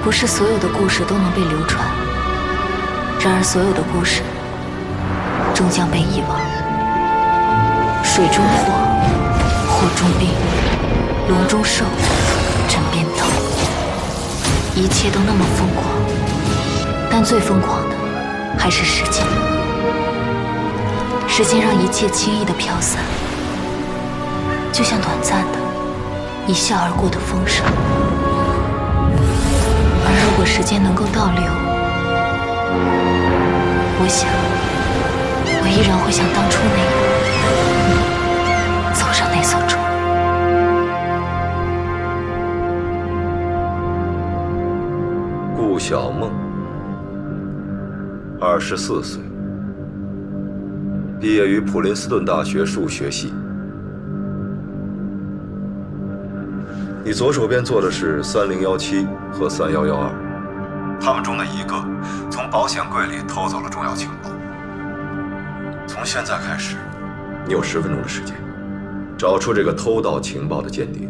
不是所有的故事都能被流传，然而所有的故事终将被遗忘。水中火，火中冰，龙中兽，枕边刀，一切都那么疯狂，但最疯狂的还是时间。时间让一切轻易地飘散，就像短暂的一笑而过的风声。而如果时间能够倒流，我想我依然会像当初那样走上那艘船。顾小梦，24岁，毕业于普林斯顿大学数学系。你左手边做的是3017和3112，他们中的一个从保险柜里偷走了重要情报。从现在开始，你有10分钟的时间，找出这个偷盗情报的间谍。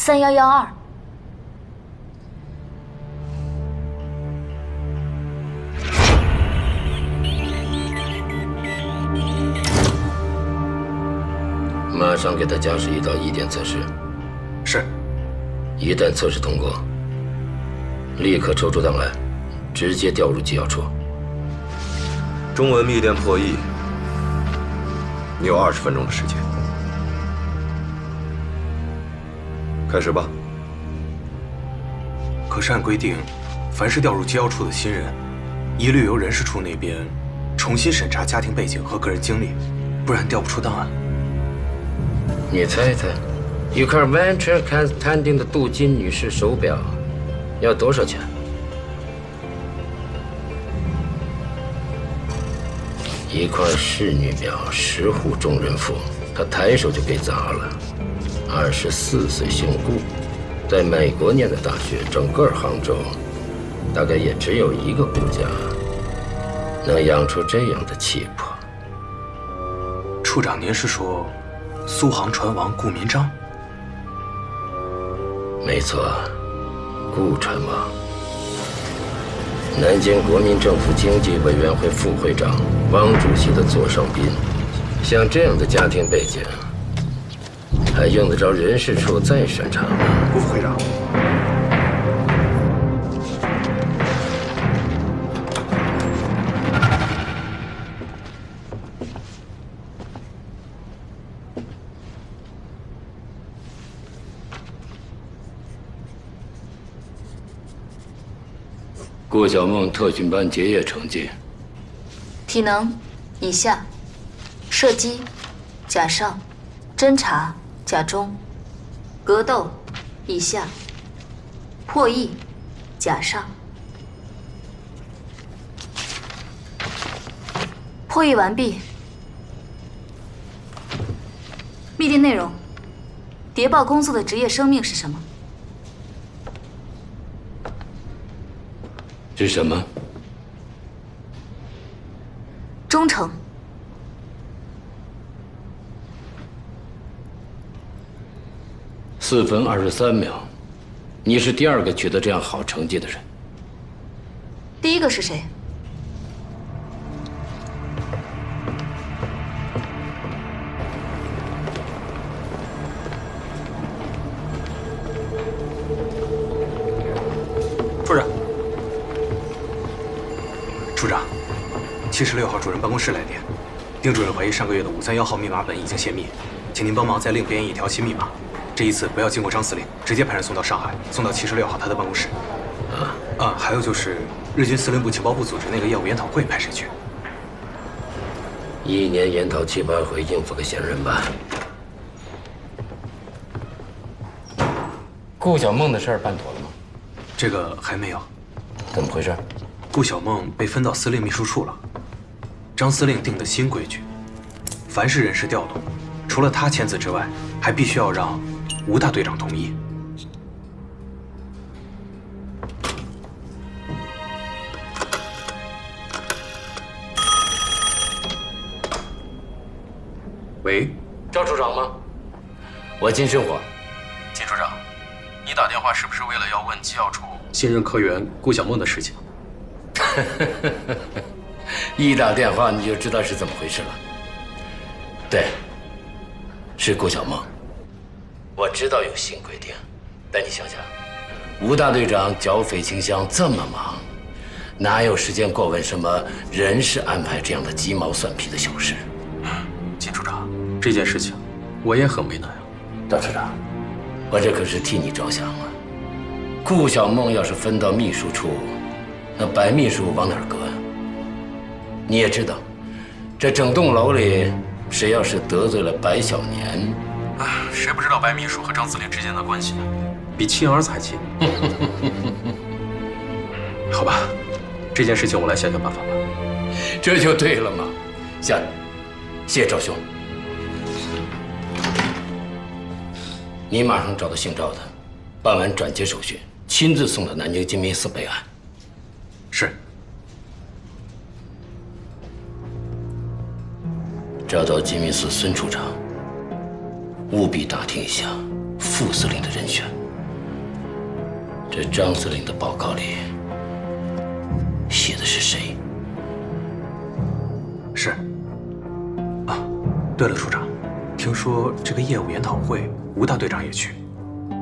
3112。马上给他加时1到1点测试。是。一旦测试通过，立刻抽出档来，直接调入机要处。中文密电破译，你有20分钟的时间。开始吧。可是按规定，凡是调入机要处的新人，一律由人事处那边重新审查家庭背景和个人经历，不然调不出档案。你猜猜，一块 Venture Constantin 的镀金女士手表要多少钱？一块仕女表，10户众人妇，他抬手就给砸了。24岁姓顾，在美国念的大学，整个杭州大概也只有一个顾家能养出这样的气魄。处长，您是说苏杭船王顾民章？没错，顾船王，南京国民政府经济委员会副会长，汪主席的座上宾。像这样的家庭背景，还用得着人事处再审查吗？顾副会长，顾小梦特训班结业成绩：体能以下，射击甲上，侦察甲中，格斗以下，破译甲上。破译完毕。密电内容：谍报工作的职业生命是什么？是什么？忠诚。4分23秒，你是第2个取得这样好成绩的人。第一个是谁？处长。处长，76号主任办公室来电，丁主任怀疑上个月的531号密码本已经泄密，请您帮忙再另编一条新密码。这一次不要经过张司令，直接派人送到上海，送到76号他的办公室。还有就是日军司令部情报部组织那个业务研讨会派谁去？1年研讨7、8回，应付个闲人吧。顾小梦的事儿办妥了吗？这个还没有。怎么回事？顾小梦被分到司令秘书处了。张司令定的新规矩，凡是人事调动，除了他签字之外，还必须要让吴大队长同意。喂，赵处长吗？我金生活。金处长，你打电话是不是为了要问机要处新任科员顾小梦的事情？一打电话你就知道是怎么回事了。对，是顾小梦。我知道有新规定，但你想想，吴大队长剿匪倾向这么忙，哪有时间过问什么人事安排这样的鸡毛蒜皮的小事？金处长，这件事情我也很为难啊。赵处长，我这可是替你着想啊。顾小梦要是分到秘书处，那白秘书往哪儿搁呀？你也知道，这整栋楼里，谁要是得罪了白小年，谁不知道白秘书和张司令之间的关系，比亲儿子还亲。好吧，这件事情我来想想办法吧。这就对了嘛。下，谢赵兄，你马上找到姓赵的，办完转接手续，亲自送到南京金明寺备案。是。找到金明寺孙处长，务必打听一下副司令的人选。这张司令的报告里写的是谁？是。啊，对了，处长，听说这个业务研讨会，吴大队长也去，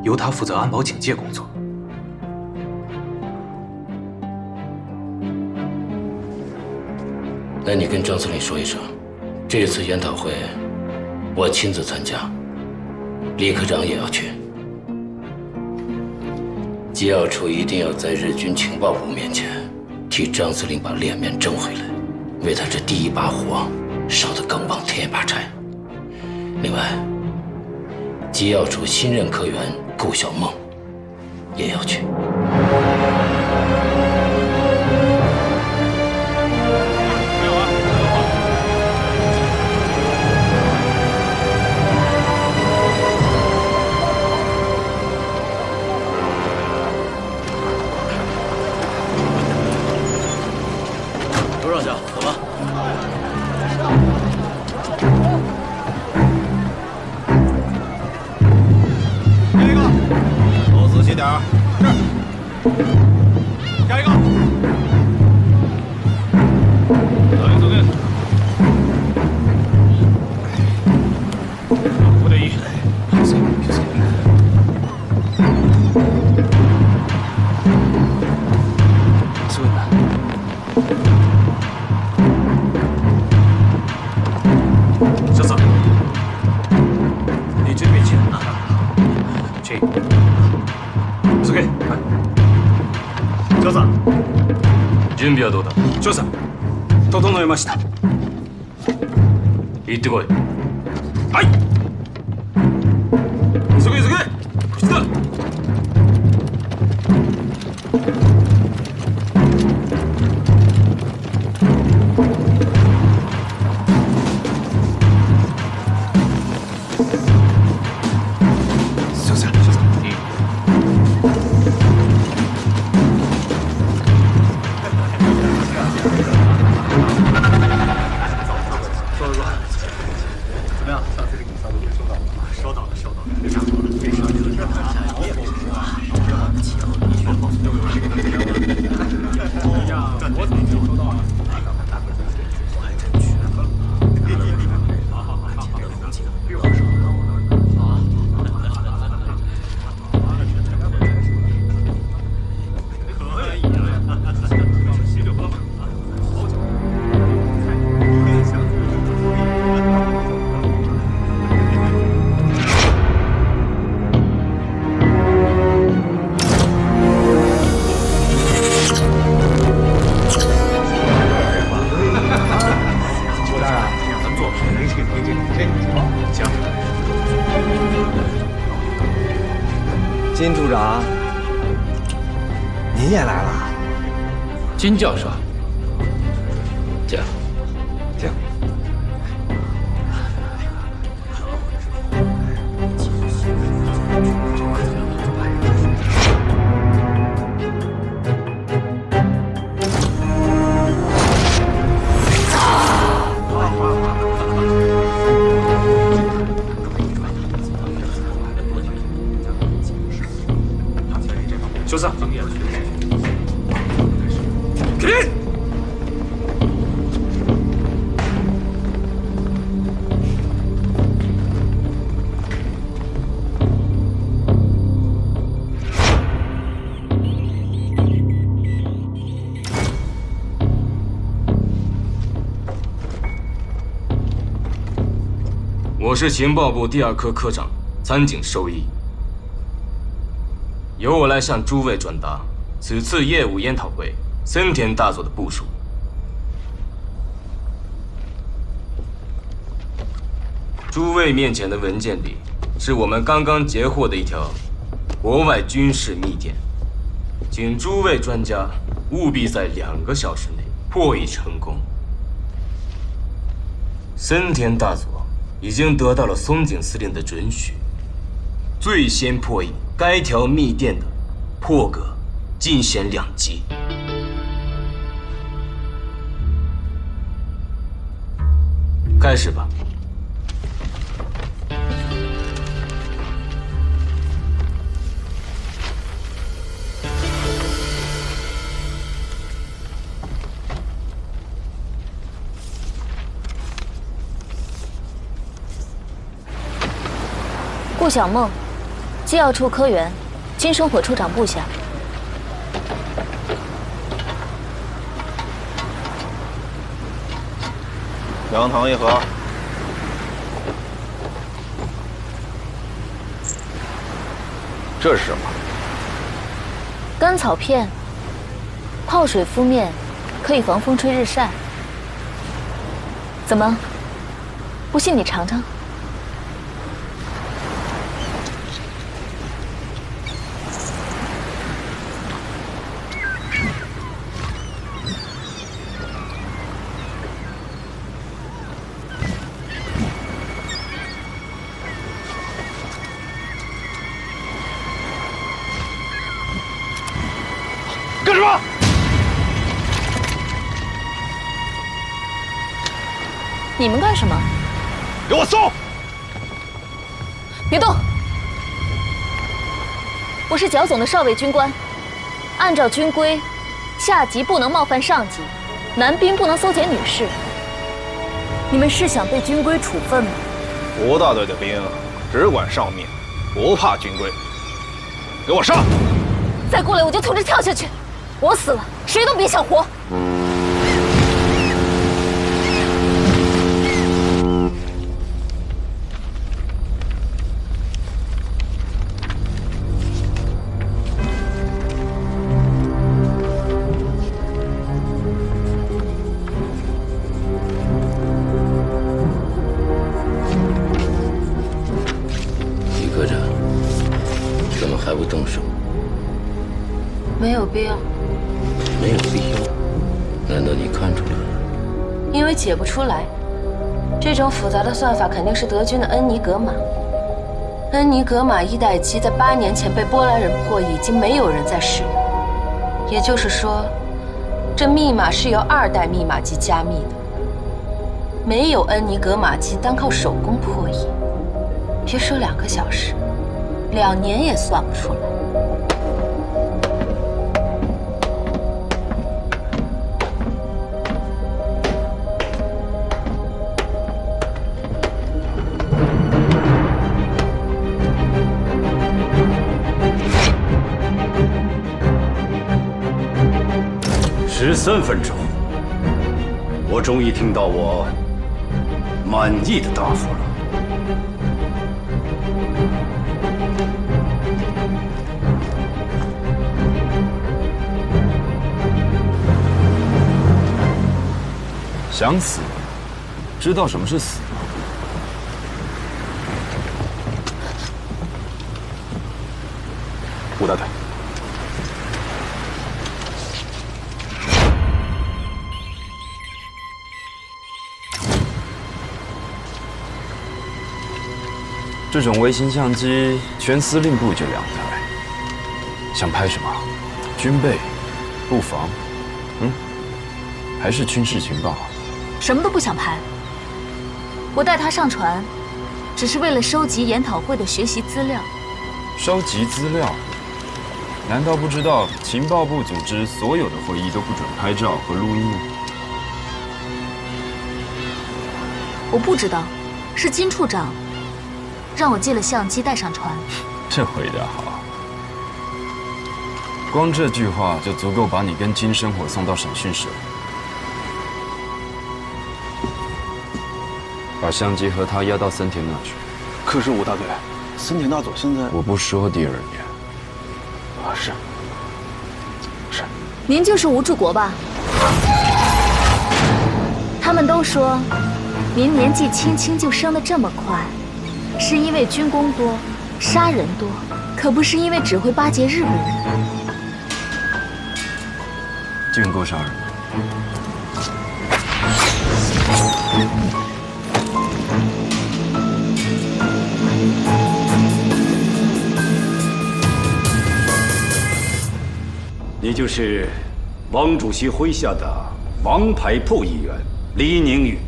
由他负责安保警戒工作。那你跟张司令说一声，这次研讨会我亲自参加，李科长也要去。机要处一定要在日军情报部面前替张司令把脸面争回来，为他这第一把火烧得更旺，添一把柴。另外，机要处新任科员顾小梦也要去。刘少校，走吧。下一个，都仔细点儿。是。下一个。走进，走进。部队一。休息，休息。苏文南。小子，你这边请。请。続け。小子。準備はどうだ。少佐、整えました。行ってこい。はい。急げ急げ。口だ。金处长，您也来了。金教授，讲。请。小子，起立！我是情报部第2科科长参警寿一。由我来向诸位转达此次业务研讨会森田大佐的部署。诸位面前的文件里，是我们刚刚截获的一条国外军事密电，请诸位专家务必在2个小时内破译成功。森田大佐已经得到了松井司令的准许，最先破译该条密电的破格进显2级。开始吧。顾小梦，机要处科员，金生火处长部下。2糖1盒。这是什么？甘草片，泡水敷面，可以防风吹日晒。怎么？不信你尝尝。干什么？你们干什么？给我搜！别动！我是剿总的少尉军官，按照军规，下级不能冒犯上级，男兵不能搜检女士。你们是想被军规处分吗？吴大队的兵只管上命，不怕军规。给我上！再过来我就从这跳下去。我死了，谁都别想活。李科长，怎么还不动手？没有必要。没有必要？难道你看出来了？因为解不出来。这种复杂的算法肯定是德军的恩尼格玛。恩尼格玛1代机在8年前被波兰人破译，已经没有人在使用。也就是说，这密码是由2代密码机加密的。没有恩尼格玛机，单靠手工破译，别说2个小时，2年也算不出来。13分钟，我终于听到我满意的答复了。想死，知道什么是死吗？吴大队，这种微型相机，全司令部就2台。想拍什么？军备、布防，还是军事情报？什么都不想拍。我带他上船，只是为了收集研讨会的学习资料。收集资料？难道不知道情报部组织所有的会议都不准拍照和录音吗？我不知道，是金处长让我借了相机带上船。这回答好，光这句话就足够把你跟金生火送到审讯室。把相机和他押到森田那去。可是吴大队，森田大佐现在……我不说第2年。是。您就是吴柱国吧？他们都说，您年纪轻轻就升得这么快，是因为军功多、杀人多，可不是因为只会巴结日本人。见过杀人吗？你就是王主席麾下的王牌部议员李宁宇，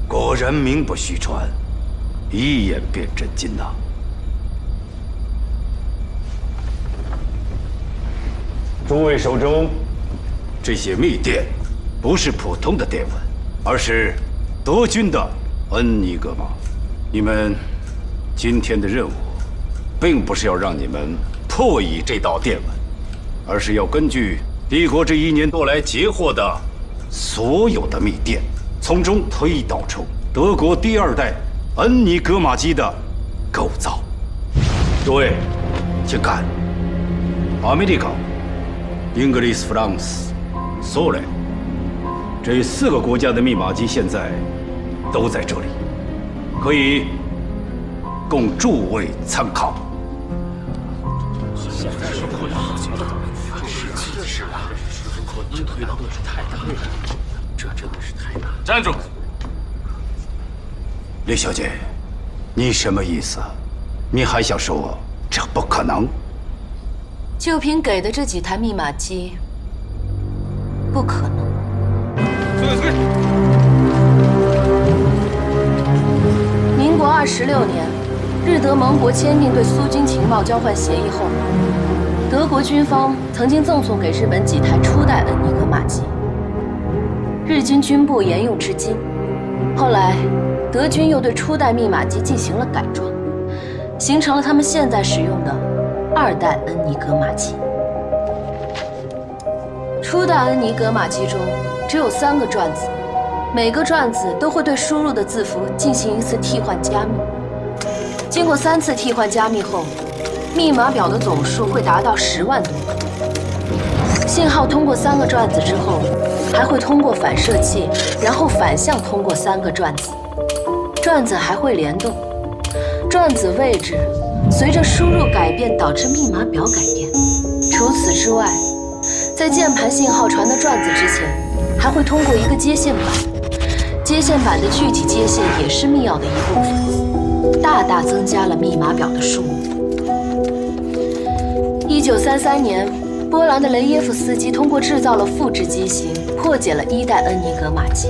果然名不虚传，一眼便震惊呐！诸位手中这些密电，不是普通的电文，而是德军的恩尼格玛。你们今天的任务，并不是要让你们破译这道电文，而是要根据帝国这1年多来截获的所有的密电，从中推导出德国第2代恩尼格玛机的构造。诸位，请看，America、English、France、苏联这4个国家的密码机现在都在这里，可以供诸位参考。站住！李小姐，你什么意思？你还想说这不可能？就凭给的这几台密码机，不可能。民国26年，日德盟国签订对苏军情报交换协议后，德国军方曾经赠送给日本几台初代恩尼格玛机，日军军部沿用至今。后来，德军又对初代密码机进行了改装，形成了他们现在使用的2代恩尼格玛机。初代恩尼格玛机中只有3个转子，每个转子都会对输入的字符进行一次替换加密。经过3次替换加密后，密码表的总数会达到10万多个。信号通过3个转子之后，还会通过反射器，然后反向通过3个转子。转子还会联动，转子位置随着输入改变导致密码表改变。除此之外，在键盘信号传到转子之前，还会通过一个接线板，接线板的具体接线也是密钥的一部分，大大增加了密码表的数目。1933年，波兰的雷耶夫斯基通过制造了复制机型，破解了1代恩尼格玛机。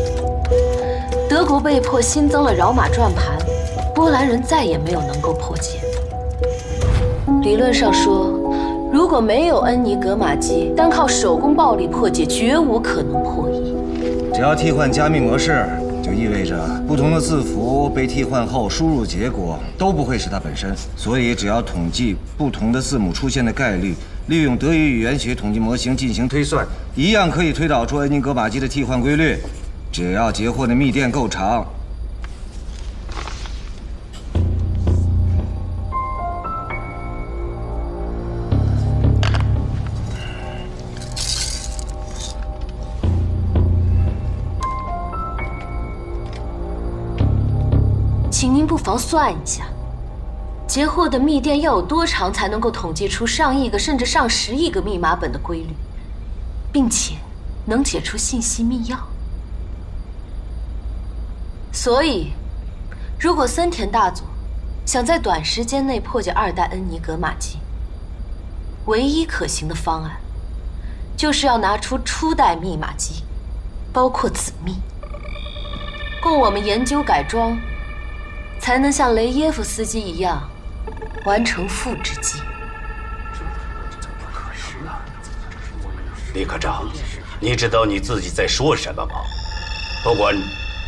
德国被迫新增了扰码转盘，波兰人再也没有能够破解。理论上说，如果没有恩尼格玛机，单靠手工暴力破解绝无可能破译。只要替换加密模式，就意味着不同的字符被替换后输入结果都不会是它本身。所以，只要统计不同的字母出现的概率，利用德语语言学统计模型进行推算，一样可以推导出恩尼格玛机的替换规律。只要截获的密电够长，请您不妨算一下，截获的密电要有多长才能够统计出上亿个甚至上10亿个密码本的规律，并且能解出信息密钥。所以，如果森田大佐想在短时间内破解2代恩尼格玛机，唯一可行的方案，就是要拿出初代密码机，包括子密，供我们研究改装，才能像雷耶夫斯基一样完成复制机。李科长，你知道你自己在说什么吗？不管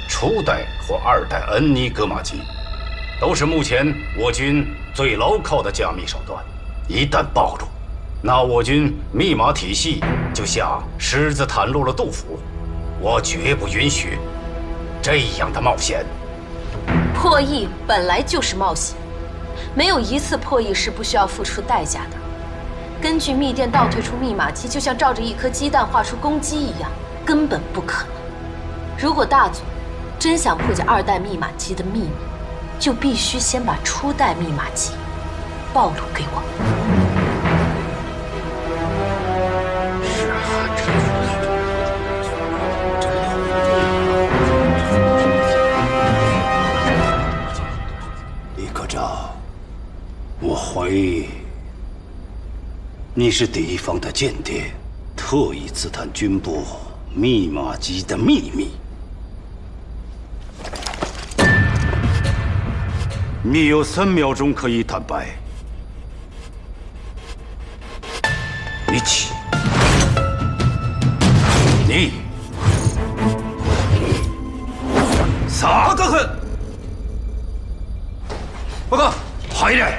初代或2代恩尼格玛机，都是目前我军最牢靠的加密手段。一旦暴露，那我军密码体系就像狮子袒露了肚腹。我绝不允许这样的冒险。破译本来就是冒险，没有一次破译是不需要付出代价的。根据密电倒退出密码机，就像照着一颗鸡蛋画出公鸡一样，根本不可能。如果大佐真想破解2代密码机的秘密，就必须先把初代密码机暴露给我。李科长，我怀疑你是敌方的间谍，特意刺探军部密码机的秘密。你有3秒钟可以坦白。你起，你撒。报告！回来！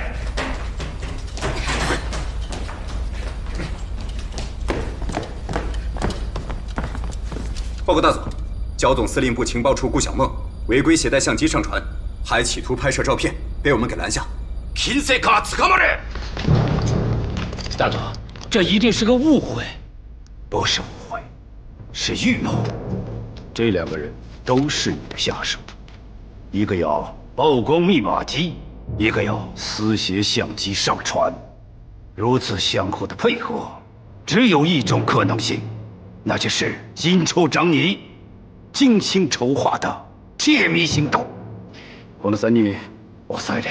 报告大佐，焦总司令部情报处顾小梦违规携带相机上传，还企图拍摄照片，被我们给拦下。大佐，这一定是个误会。不是误会，是预谋。这2个人都是你的下属，一个要曝光密码机，一个要私携相机上传。如此相互的配合，只有一种可能性，那就是金处长你精心筹划的泄密行动。この3人抑えれ。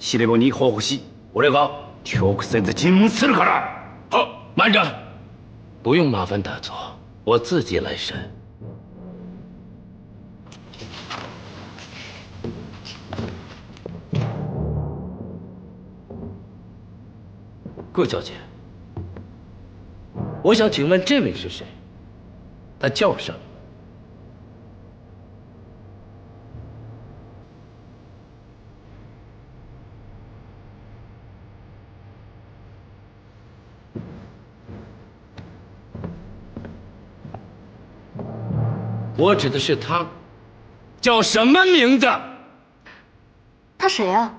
司令部に報告し、俺が直接尋問するから。好，慢着，不用麻烦大佐，我自己来审。顾小姐，我想请问这位是谁？他叫什么？我指的是他，叫什么名字？他谁啊？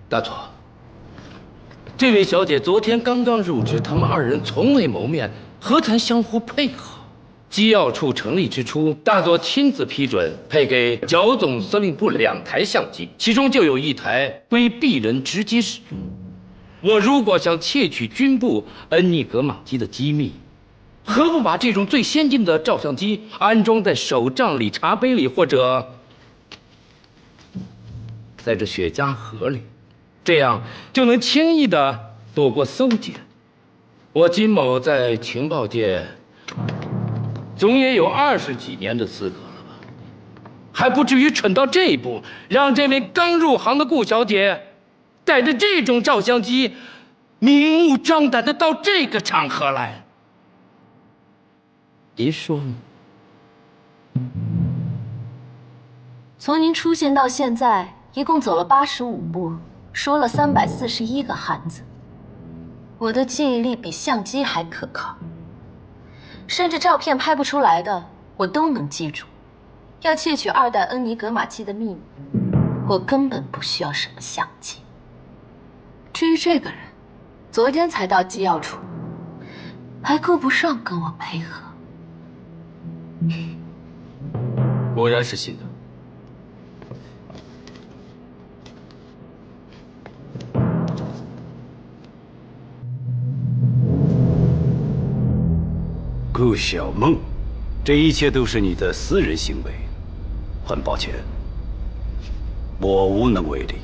大佐，这位小姐昨天刚刚入职，他们2人从未谋面，何谈相互配合？机要处成立之初，大佐亲自批准配给剿总司令部2台相机，其中就有1台归鄙人直接使用。我如果想窃取军部恩尼格玛机的机密，何不把这种最先进的照相机安装在手杖里、茶杯里，或者在这雪茄盒里，这样就能轻易地躲过搜检。我金某在情报界总也有20几年的资格了吧，还不至于蠢到这一步，让这位刚入行的顾小姐带着这种照相机，明目张胆地到这个场合来。您说呢？从您出现到现在，一共走了85步，说了341个汉字。我的记忆力比相机还可靠，甚至照片拍不出来的，我都能记住。要窃取2代恩尼格玛机的秘密，我根本不需要什么相机。至于这个人，昨天才到机要处，还够不上跟我配合。果然是新的。顾小梦，这一切都是你的私人行为，很抱歉，我无能为力。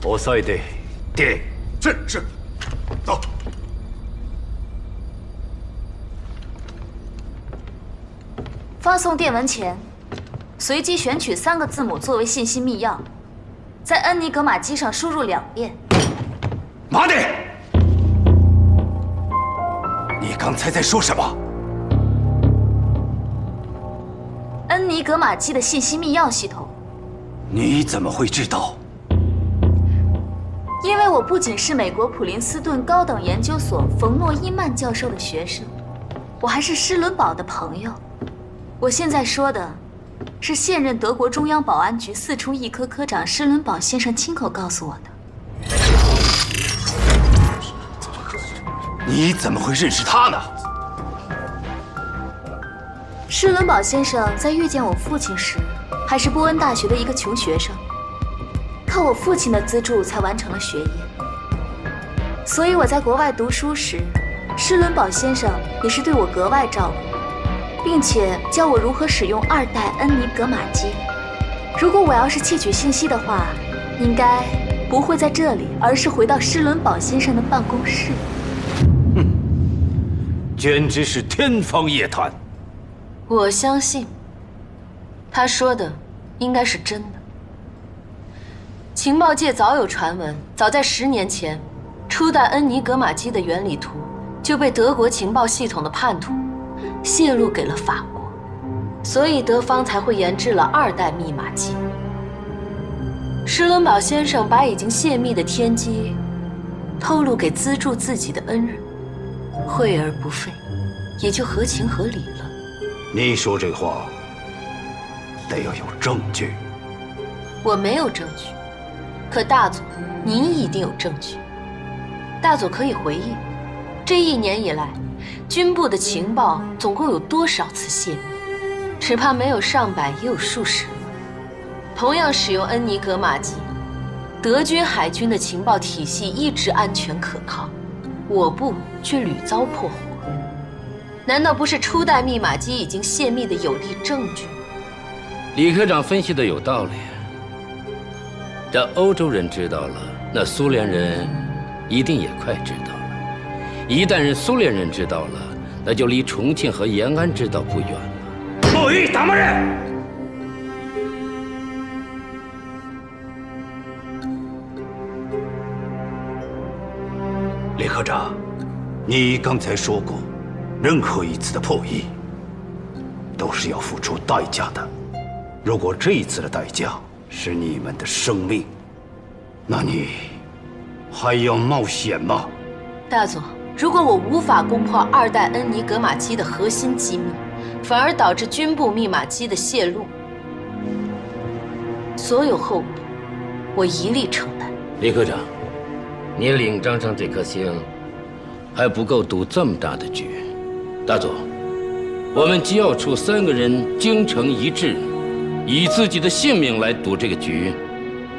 我塞得电。是，走。发送电文前，随机选取3个字母作为信息密钥，在恩尼格玛机上输入2遍。马迪，你刚才在说什么？恩尼格玛机的信息密钥系统。你怎么会知道？因为我不仅是美国普林斯顿高等研究所冯诺依曼教授的学生，我还是施伦堡的朋友。我现在说的，是现任德国中央保安局4处一科科长施伦堡先生亲口告诉我的。你怎么会认识他呢？施伦堡先生在遇见我父亲时，还是波恩大学的一个穷学生，靠我父亲的资助才完成了学业。所以我在国外读书时，施伦堡先生也是对我格外照顾，并且教我如何使用2代恩尼格玛机。如果我要是窃取信息的话，应该不会在这里，而是回到施伦堡先生的办公室。哼，简直是天方夜谭。我相信，他说的应该是真的。情报界早有传闻，早在10年前，初代恩尼格玛机的原理图就被德国情报系统的叛徒泄露给了法国，所以德方才会研制了2代密码机。施伦堡先生把已经泄密的天机透露给资助自己的恩人，惠而不费，也就合情合理了。你说这话得要有证据。我没有证据，可大佐，您一定有证据。大佐可以回忆，这1年以来，军部的情报总共有多少次泄密？只怕没有上百，也有数十。同样使用恩尼格玛机，德军海军的情报体系一直安全可靠，我部却屡遭破获。难道不是初代密码机已经泄密的有力证据？李科长分析的有道理。这欧洲人知道了，那苏联人一定也快知道了。一旦苏联人知道了，那就离重庆和延安知道不远了。破译打骂人！李科长，你刚才说过，任何一次的破译都是要付出代价的。如果这一次的代价是你们的生命，那你还要冒险吗？大佐，如果我无法攻破2代恩尼格玛机的核心机密，反而导致军部密码机的泄露，所有后果我一力承担。李科长，你领章上这颗星还不够赌这么大的局。大佐，我们机要处3个人精诚一致，以自己的性命来赌这个局，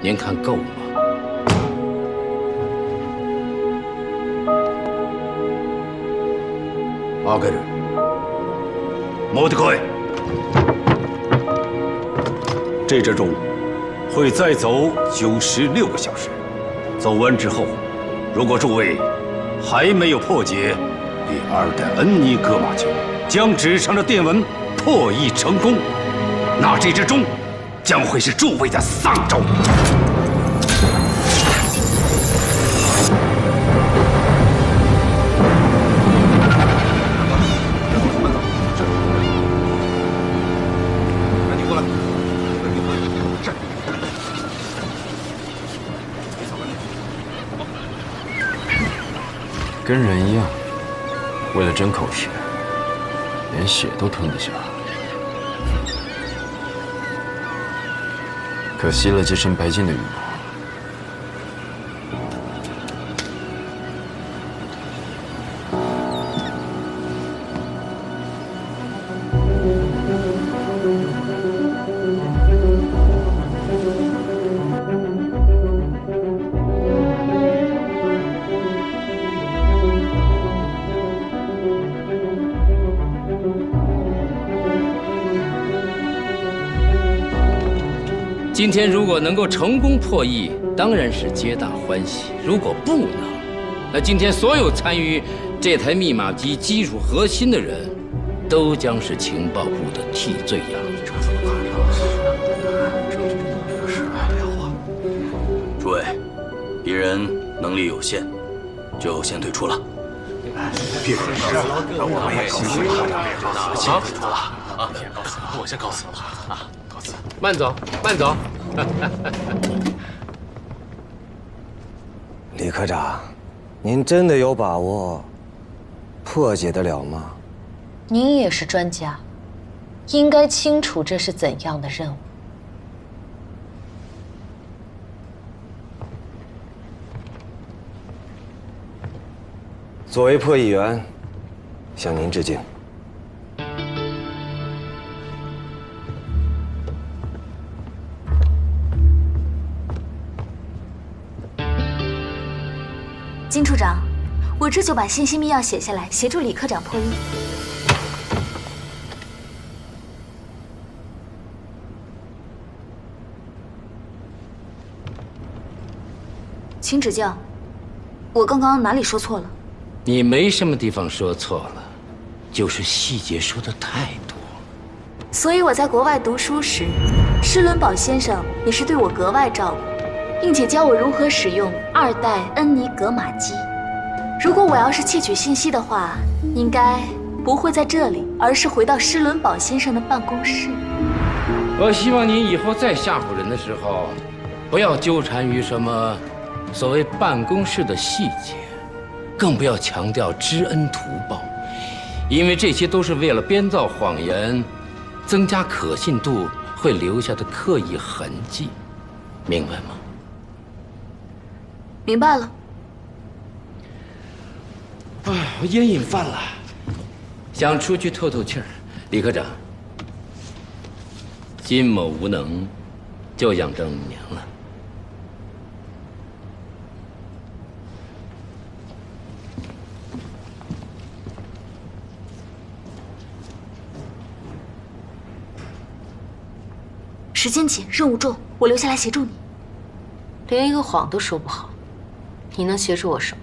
您看够吗？8个人，莫德奎，这支中会再走96个小时。走完之后，如果诸位还没有破解第2代恩尼格玛机，将纸上的电文破译成功，那这支钟将会是诸位的丧钟。跟人一样，为了争口实，连血都吞得下。可惜了这身白金的羽毛。今天如果能够成功破译，当然是皆大欢喜；如果不能，那今天所有参与这台密码机基础核心的人，都将是情报部的替罪羊。诸位，敌人能力有限，就先退出了。别说了，我们也先退出了。先退出了啊！我先告辞了啊！告辞。慢走，慢走。李科长，您真的有把握破解得了吗？您也是专家，应该清楚这是怎样的任务。作为破译员，向您致敬。金处长，我这就把信息密钥写下来，协助李科长破译。请指教，我刚刚哪里说错了？你没什么地方说错了，就是细节说的太多。所以我在国外读书时，施伦堡先生也是对我格外照顾，并且教我如何使用2代恩尼格玛机。如果我要是窃取信息的话，应该不会在这里，而是回到施伦堡先生的办公室。我希望你以后再吓唬人的时候，不要纠缠于什么所谓办公室的细节，更不要强调知恩图报，因为这些都是为了编造谎言、增加可信度会留下的刻意痕迹，明白吗？明白了。哎，我烟瘾犯了，想出去透透气儿。李科长，金某无能，就养正5年了。时间紧，任务重，我留下来协助你。连一个谎都说不好，你能协助我什么？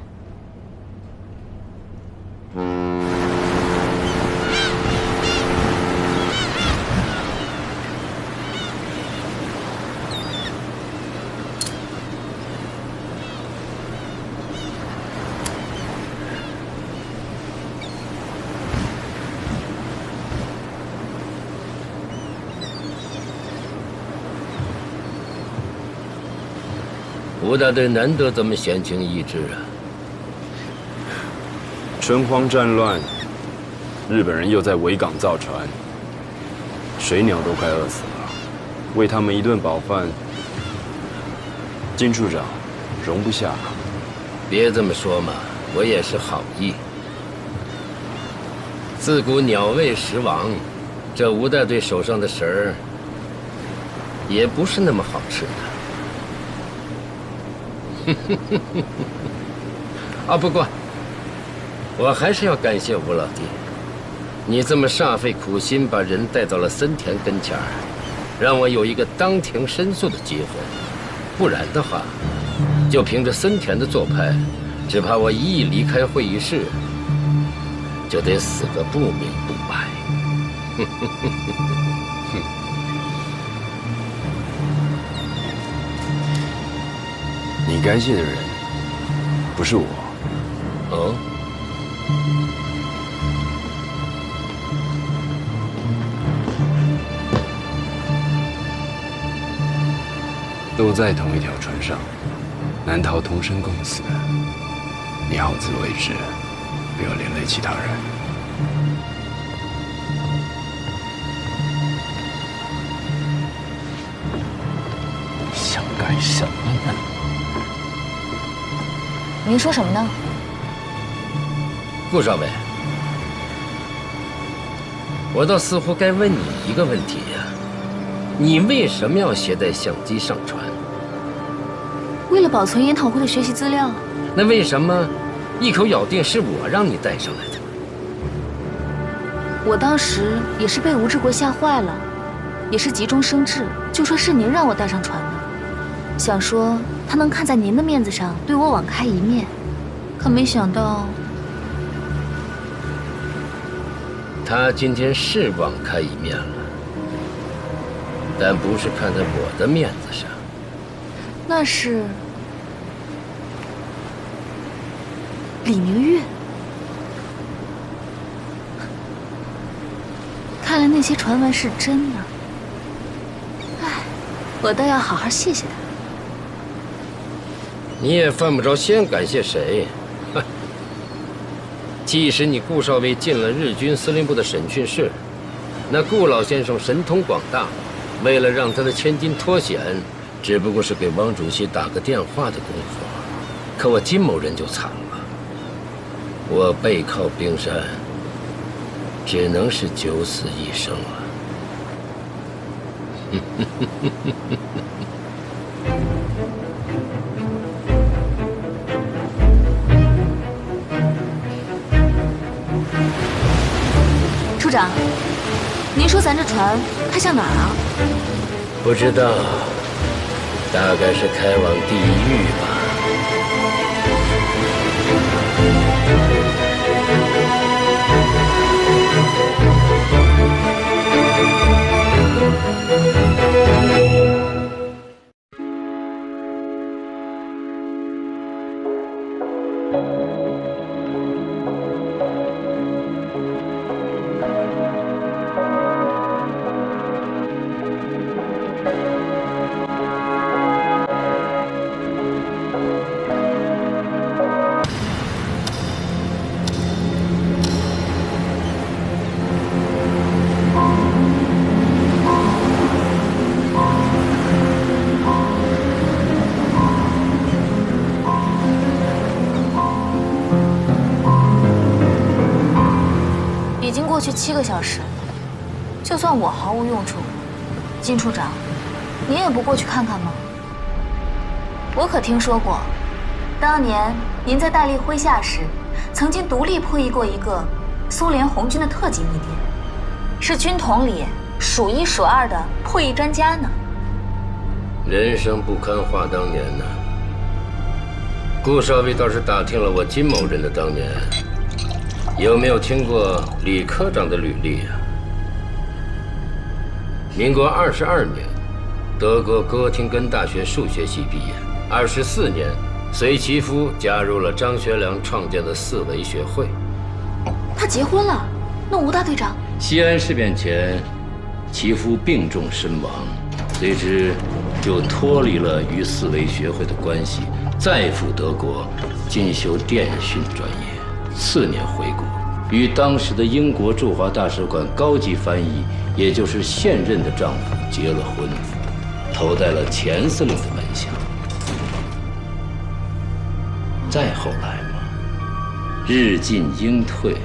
吴大队难得这么闲情逸致啊！春荒战乱，日本人又在维港造船，水鸟都快饿死了，喂他们一顿饱饭，金处长容不下。别这么说嘛，我也是好意。自古鸟为食亡，这吴大队手上的食儿也不是那么好吃的。啊，不过我还是要感谢吴老弟，你这么煞费苦心把人带到了森田跟前儿，让我有一个当庭申诉的机会。不然的话，就凭着森田的做派，只怕我一离开会议室，就得死个不明不白。你该谢的人，不是我。哦。都在同一条船上，难逃同生共死。你好自为之，不要连累其他人。想干什么呢？您说什么呢？顾少尉，我倒似乎该问你一个问题呀：你为什么要携带相机上船？为了保存研讨会的学习资料。那为什么一口咬定是我让你带上来的？我当时也是被吴志国吓坏了，也是急中生智，就说是您让我带上船的，想说他能看在您的面子上对我网开一面，可没想到他今天是网开一面了，但不是看在我的面子上。那是李明月。看来那些传闻是真的，唉，我倒要好好谢谢他。你也犯不着先感谢谁。即使你顾少尉进了日军司令部的审讯室，那顾老先生神通广大，为了让他的千金脱险，只不过是给汪主席打个电话的功夫。可我金某人就惨了，我背靠冰山，只能是九死一生了。处长，您说咱这船开向哪儿啊？不知道，大概是开往地狱吧。已经过去7个小时了，就算我毫无用处，金处长，您也不过去看看吗？我可听说过，当年您在戴笠麾下时，曾经独立破译过一个苏联红军的特级密电，是军统里数1数2的破译专家呢。人生不堪话当年呢。顾少尉倒是打听了我金某人的当年，有没有听过李科长的履历啊？民国22年，德国哥廷根大学数学系毕业，24年随其夫加入了张学良创建的四维学会。他结婚了？那吴大队长？西安事变前，其夫病重身亡，随之就脱离了与四维学会的关系，再赴德国进修电讯专业。次年回国，与当时的英国驻华大使馆高级翻译，也就是现任的丈夫结了婚，投在了钱司令的门下。再后来嘛，日进英退，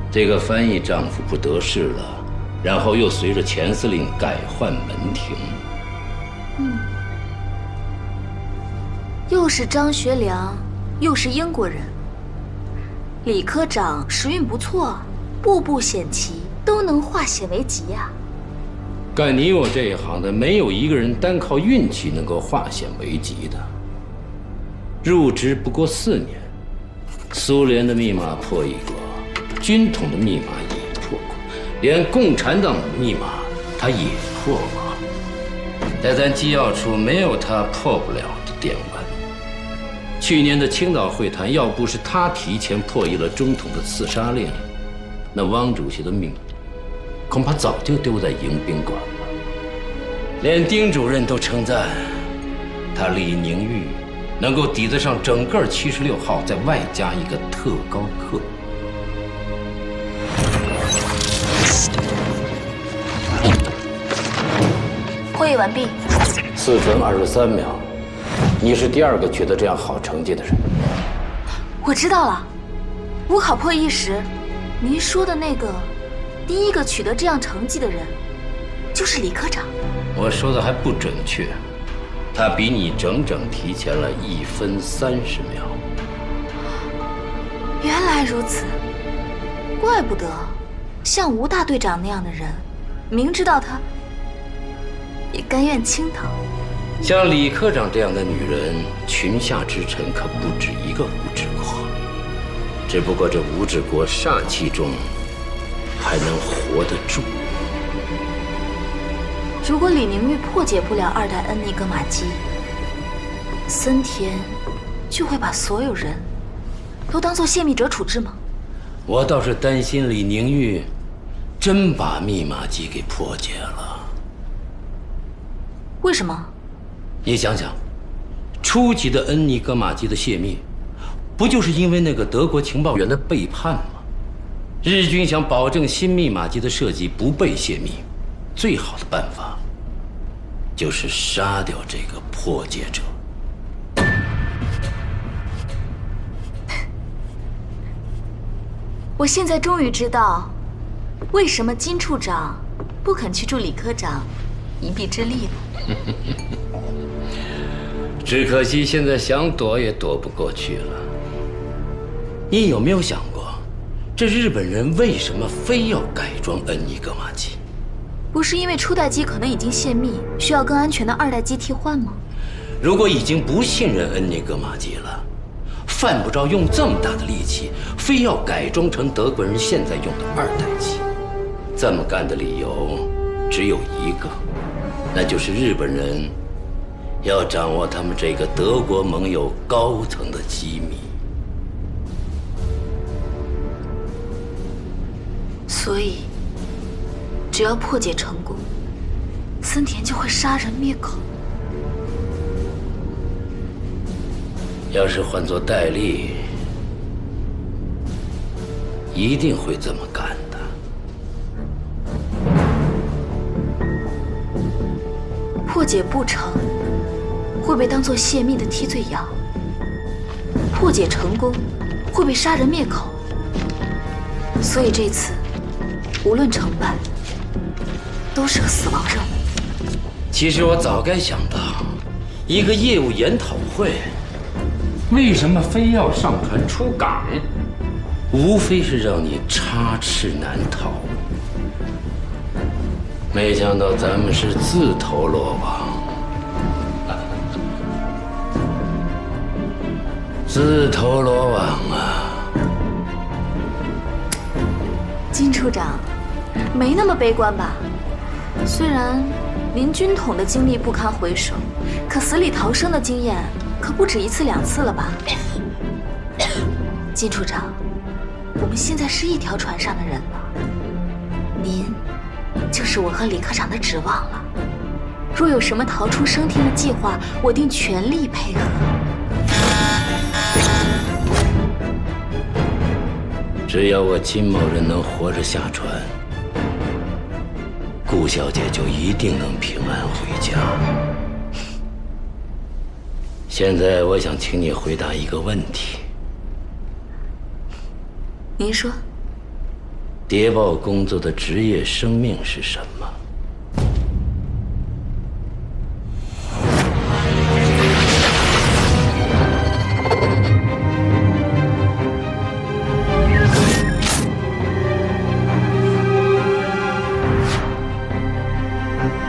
这个翻译丈夫不得势了，然后又随着钱司令改换门庭。又是张学良，又是英国人。李科长时运不错，步步险棋都能化险为吉呀。干你我这一行的，没有一个人单靠运气能够化险为夷的。入职不过4年，苏联的密码破译过，军统的密码也破过，连共产党的密码他也破过。在咱机要处没有他破不了的电文。去年的青岛会谈，要不是他提前破译了中统的刺杀令，那汪主席的命恐怕早就丢在迎宾馆了。连丁主任都称赞他李宁玉能够抵得上整个76号，再外加一个特高课。会议完毕。4分23秒，你是第2个取得这样好成绩的人。我知道了，五考破译时，您说的那个第1个取得这样成绩的人，就是李科长。我说的还不准确，他比你整整提前了1分30秒。原来如此，怪不得像吴大队长那样的人，明知道他也甘愿倾倒。像李科长这样的女人，群下之臣可不止一个吴志国，只不过这吴志国煞气中还能活得住。如果李宁玉破解不了2代恩尼格玛机，森田就会把所有人都当作泄密者处置吗？我倒是担心李宁玉真把密码机给破解了。为什么？你想想，初级的恩尼格玛机的泄密，不就是因为那个德国情报员的背叛吗？日军想保证新密码机的设计不被泄密，最好的办法就是杀掉这个破解者。我现在终于知道，为什么金处长不肯去助李科长一臂之力了。只可惜现在想躲也躲不过去了。你有没有想过，这日本人为什么非要改装恩尼格玛机？不是因为初代机可能已经泄密，需要更安全的2代机替换吗？如果已经不信任恩尼格玛机了，犯不着用这么大的力气，非要改装成德国人现在用的2代机。这么干的理由只有一个，那就是日本人要掌握他们这个德国盟友高层的机密。所以，只要破解成功，森田就会杀人灭口。要是换作戴笠，一定会这么干的。破解不成，会被当作泄密的替罪羊；破解成功，会被杀人灭口。所以这次，无论成败，都是个死亡任务。其实我早该想到，一个业务研讨会，为什么非要上船出港？无非是让你插翅难逃。没想到咱们是自投罗网，自投罗网啊！金处长，没那么悲观吧？虽然您军统的经历不堪回首，可死里逃生的经验可不止1次2次了吧？金处长，我们现在是一条船上的人了，您就是我和李科长的指望了。若有什么逃出升天的计划，我定全力配合。只要我金某人能活着下船，顾小姐就一定能平安回家。现在我想请你回答一个问题。您说，谍报工作的职业生命是什么？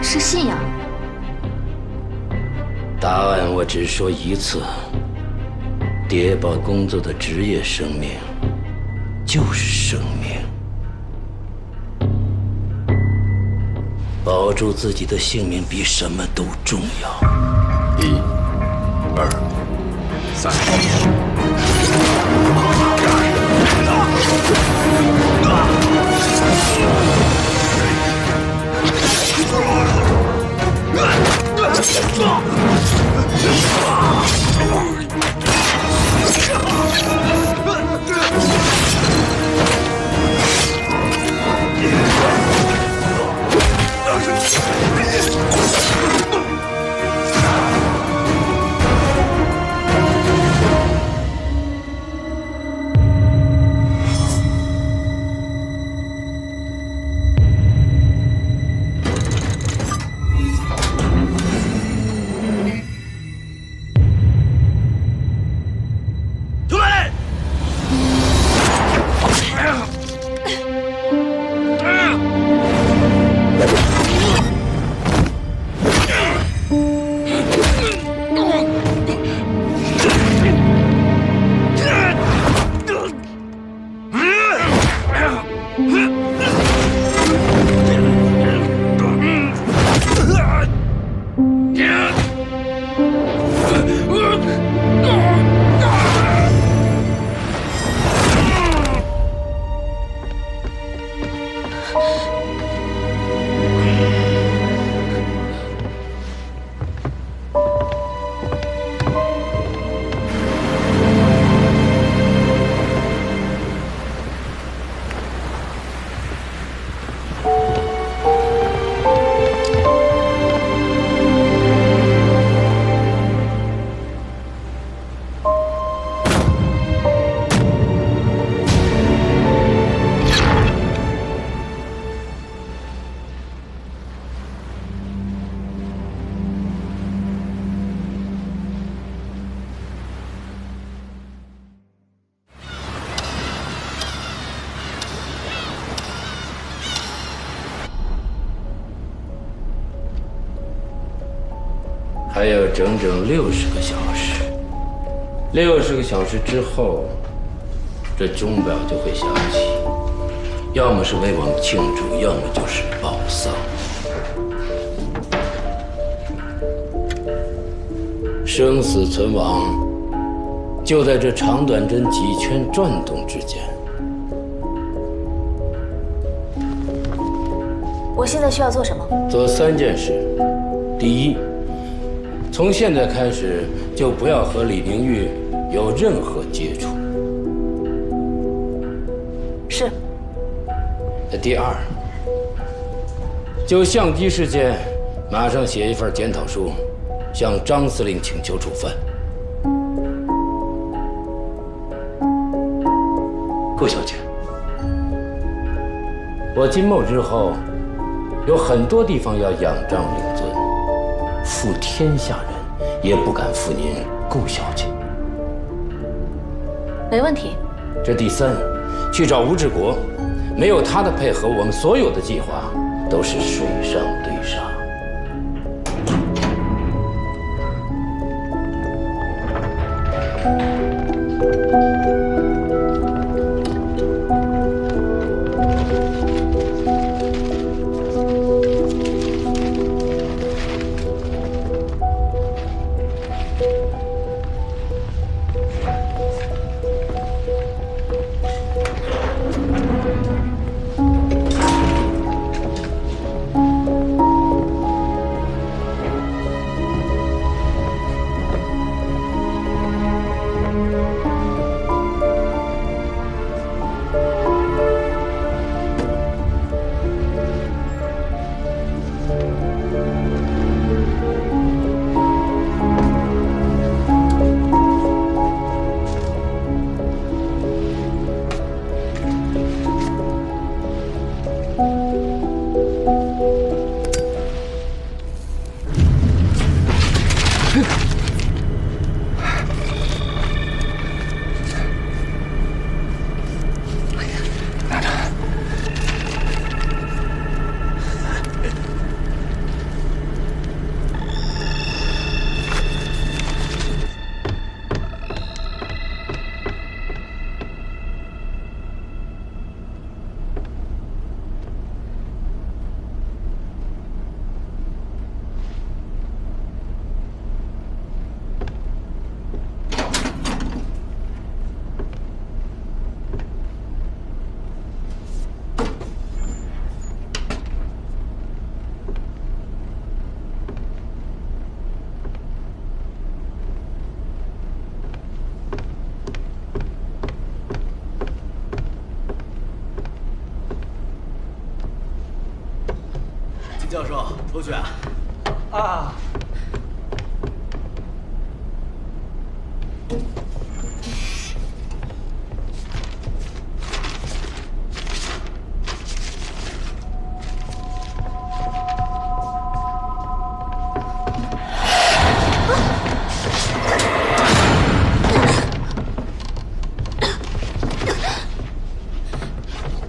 是信仰。答案我只说一次：谍报工作的职业生命就是生命。保住自己的性命比什么都重要。1、2、3。还有整整60个小时，60个小时之后，这钟表就会响起，要么是为我们庆祝，要么就是报丧。生死存亡，就在这长短针几圈转动之间。我现在需要做什么？做3件事。第一，从现在开始就不要和李明玉有任何接触。是。第二，就相机事件，马上写一份检讨书，向张司令请求处分。顾小姐，我金某之后，有很多地方要仰仗领尊，负天下人也不敢负您顾小姐。没问题。这第三，去找吴志国，没有他的配合，我们所有的计划都是水上对沙。教授，出去啊！啊！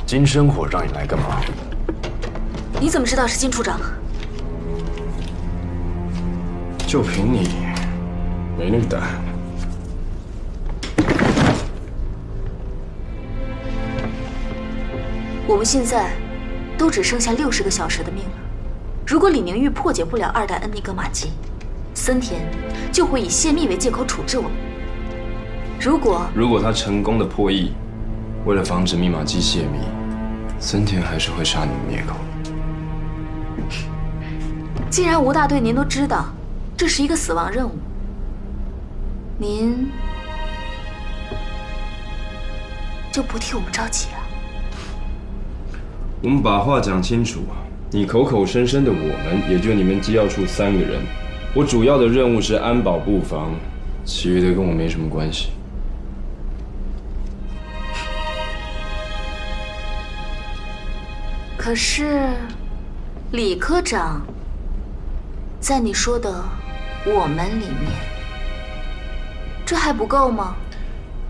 金生火让你来干嘛？你怎么知道是金处长？就凭你，没那个胆。我们现在都只剩下60个小时的命了。如果李明玉破解不了2代恩尼格玛机，森田就会以泄密为借口处置我们。如果他成功的破译，为了防止密码机泄密，森田还是会杀你们灭口。既然吴大队您都知道这是一个死亡任务，您就不替我们着急啊？我们把话讲清楚，你口口声声的我们，也就你们机要处3个人。我主要的任务是安保布防，其余的跟我没什么关系。可是，李科长，在你说的“我们”里面，这还不够吗？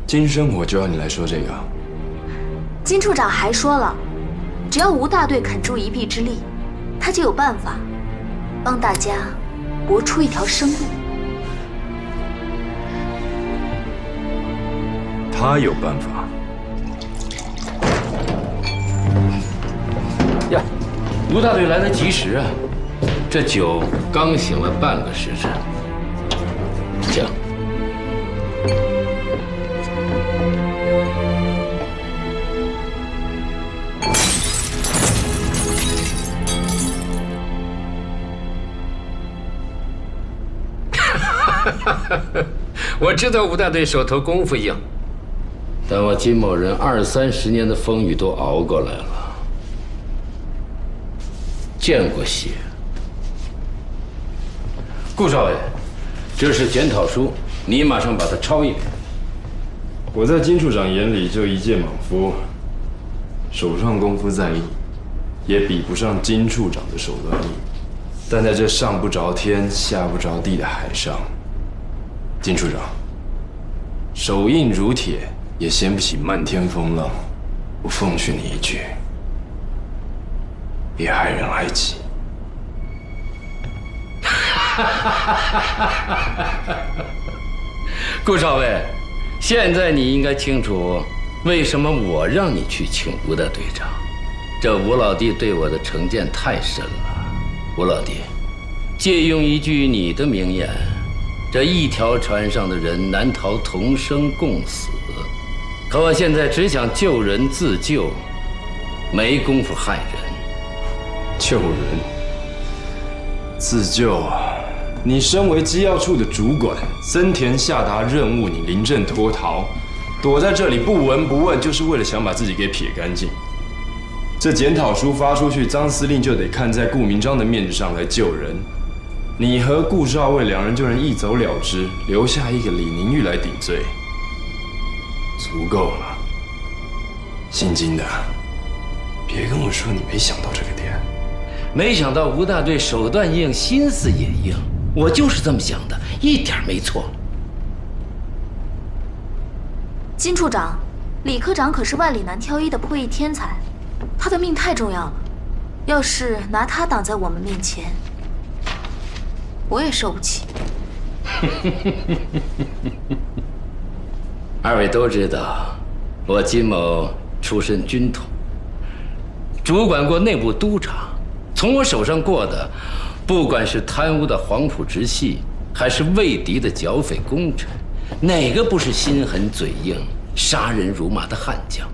金生火就要你来说这个。金处长还说了，只要吴大队肯助一臂之力，他就有办法帮大家搏出一条生路。他有办法。呀，吴大队来得及时啊！这酒刚醒了半个时辰，请。我知道吴大队手头功夫硬，但我金某人20-30年的风雨都熬过来了，见过血。顾少尉，这是检讨书，你马上把它抄一遍。我在金处长眼里就一介莽夫，手上功夫在意，也比不上金处长的手段力。但在这上不着天、下不着地的海上，金处长手硬如铁，也掀不起漫天风浪。我奉训你一句：别害人害己。顾少尉，现在你应该清楚，为什么我让你去请吴大队长。这吴老弟对我的成见太深了。吴老弟，借用一句你的名言，这一条船上的人难逃同生共死。可我现在只想救人自救，没工夫害人。救人自救，你身为机要处的主管，森田下达任务，你临阵脱逃，躲在这里不闻不问，就是为了想把自己给撇干净。这检讨书发出去，张司令就得看在顾明章的面子上来救人。你和顾少尉两人就能一走了之，留下一个李宁玉来顶罪，足够了。姓金的，别跟我说你没想到这个点。没想到吴大队手段硬，心思也硬，我就是这么想的，一点没错。金处长，李科长可是万里难挑一的破译天才，他的命太重要了，要是拿他挡在我们面前，我也受不起。二位都知道，我金某出身军统，主管过内部督察。从我手上过的，不管是贪污的黄埔直系，还是为敌的剿匪功臣，哪个不是心狠嘴硬、杀人如麻的悍将？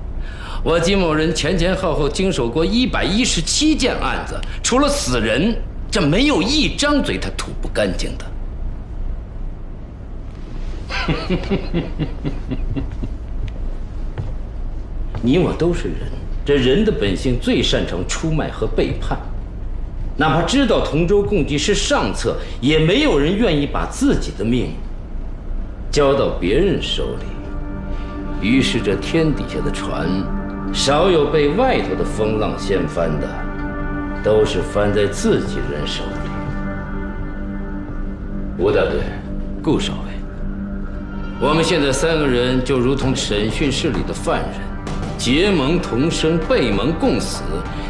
我金某人前前后后经手过117件案子，除了死人，这没有一张嘴他吐不干净的。你我都是人，这人的本性最擅长出卖和背叛。哪怕知道同舟共济是上策，也没有人愿意把自己的命交到别人手里。于是这天底下的船，少有被外头的风浪掀翻的，都是翻在自己人手里。吴大队，顾少尉，我们现在3个人就如同审讯室里的犯人，结盟同生，背盟共死。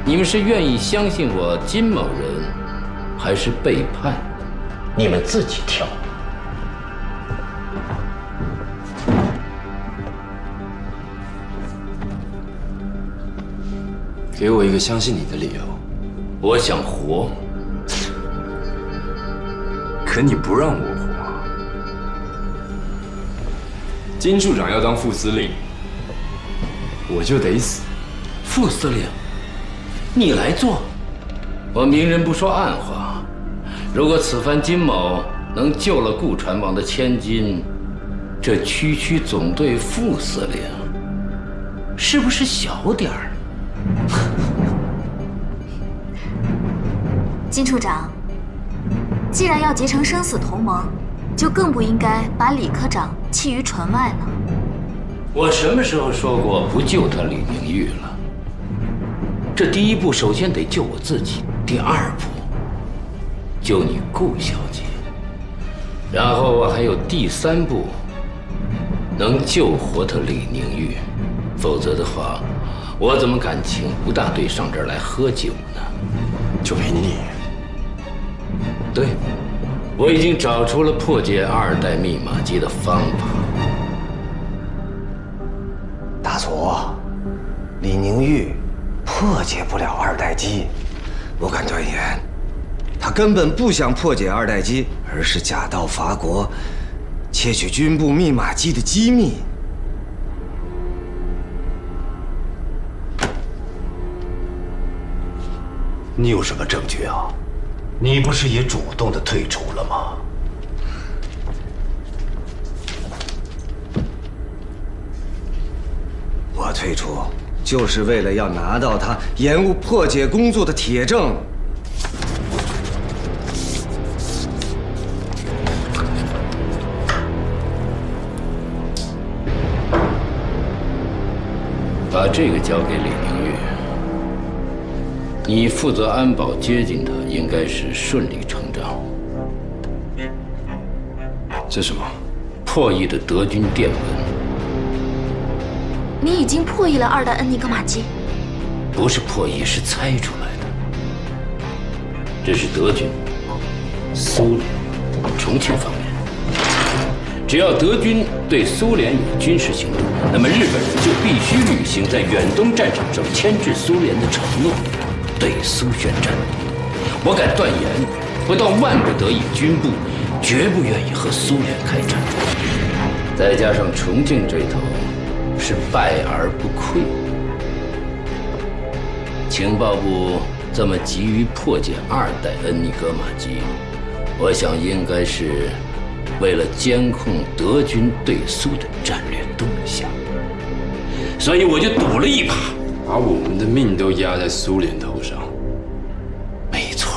你们是愿意相信我金某人，还是背叛？你们自己挑。给我一个相信你的理由。我想活，可你不让我活。金处长要当副司令，我就得死。副司令，你来做。我明人不说暗话，如果此番金某能救了顾船王的千金，这区区总队副司令，是不是小点儿？金处长，既然要结成生死同盟，就更不应该把李科长弃于船外了。我什么时候说过不救他李宁玉了？这第一步首先得救我自己，第二步救你顾小姐，然后我还有第3步，能救活他李宁玉。否则的话，我怎么敢请吴大队上这儿来喝酒呢？就凭你？对，我已经找出了破解2代密码机的方法。大佐，李宁玉破解不了2代机，我敢断言，他根本不想破解2代机，而是假道伐国，窃取军部密码机的机密。你有什么证据啊？你不是也主动的退出了吗？我退出就是为了要拿到他延误破解工作的铁证。把这个交给李宁玉。你负责安保接近他，应该是顺理成章。这什么？破译的德军电文。你已经破译了2代恩尼格玛机？不是破译，是猜出来的。这是德军、苏联、重庆方面。只要德军对苏联有军事行动，那么日本人就必须履行在远东战场上牵制苏联的承诺，对苏宣战。我敢断言，不到万不得已，军部绝不愿意和苏联开战。再加上重庆这头是败而不溃，情报部这么急于破解2代恩尼格玛机，我想应该是为了监控德军对苏的战略动向，所以我就赌了一把，把我们的命都压在苏联头上。没错。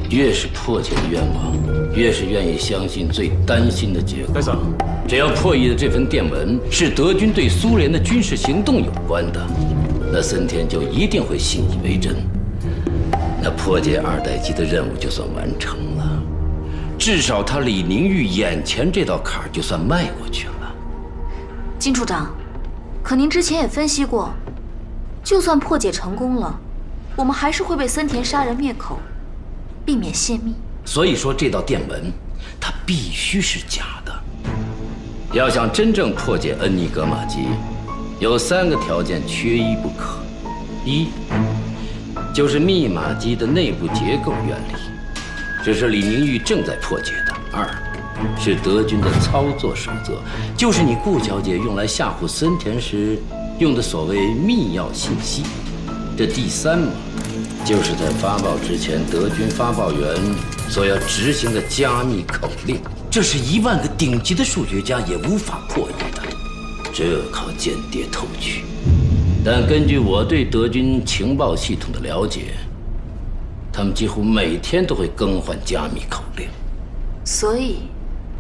越是破解的愿望，越是愿意相信最担心的结果。戴总，只要破译的这份电文是德军对苏联的军事行动有关的，那森田就一定会信以为真。那破解2代机的任务就算完成了，至少他李宁玉眼前这道坎儿就算迈过去了。金处长，可您之前也分析过，就算破解成功了，我们还是会被森田杀人灭口，避免泄密。所以说这道电文，它必须是假的。要想真正破解恩尼格玛机，有3个条件缺一不可：一，就是密码机的内部结构原理，这是李宁玉正在破解的；二，是德军的操作守则，就是你顾小姐用来吓唬森田时用的所谓密钥信息；这第三嘛，就是在发报之前，德军发报员所要执行的加密口令，这是1万个顶级的数学家也无法破译的，这靠间谍偷取。但根据我对德军情报系统的了解，他们几乎每天都会更换加密口令。所以，